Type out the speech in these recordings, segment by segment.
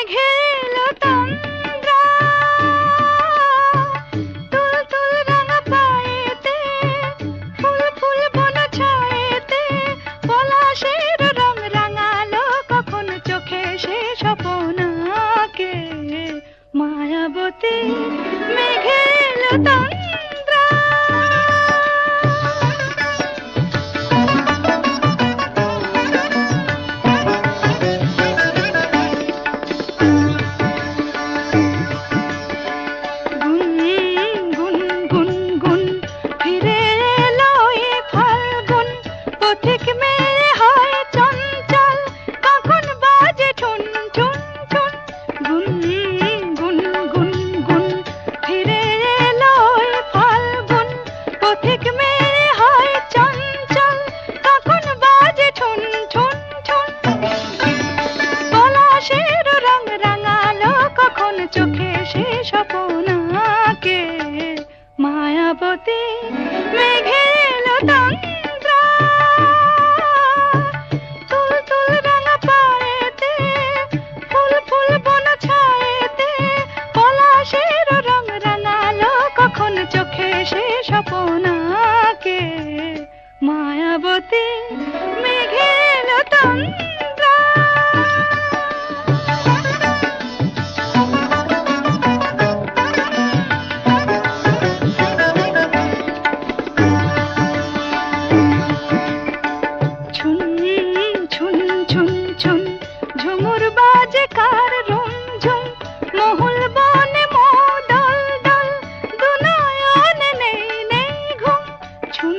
মেঘে এলো তন্দ্রা, তুল তুল রাঙা পায়েতে, ফুল ফুল বন ছায়েতে, পলাশের রং রাঙালো কখন চোখে সে স্বপনাকে। মায়াবতী মেঘে এলো তন্দ্রা। চোখে সে স্বপনাকে। মায়াবতী মেঘে এলো তন্দ্রা, তুল তুল রাঙা পায়েতে, ফুল ফুল বন ছায়েতে, পলাশের রং রাঙালো কখন চোখে সে স্বপনাকে। মায়াবতী মেঘে এলো তন্দ্রা। ঝুমুর বাজে কার রুমঝুম, মহুল বনে মোদল দল, দুনয়নে নেই নেই ঘুম। ছুন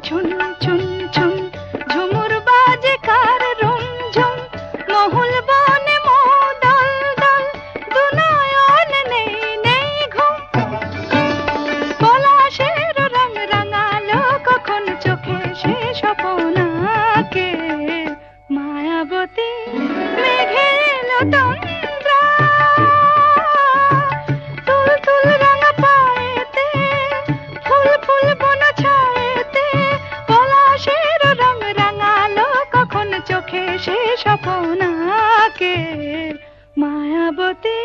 ছুন ছুন ছুন ঝুমুর বাজে কার রুমঝুম, মহুল বনে মোদল দল, দুনয়নে নেই নেই ঘুম। পলাশের রং রাঙালো কখন চোখে সে স্বপনাকে। মায়াবতী মেঘে এলো তন্দ্রা, তুল তুল রাঙা পায়েতে, ফুল ফুল বন ছায়েতে, পলাশের রং রাঙালো কখন চোখে সে স্বপনাকে। মায়াবতী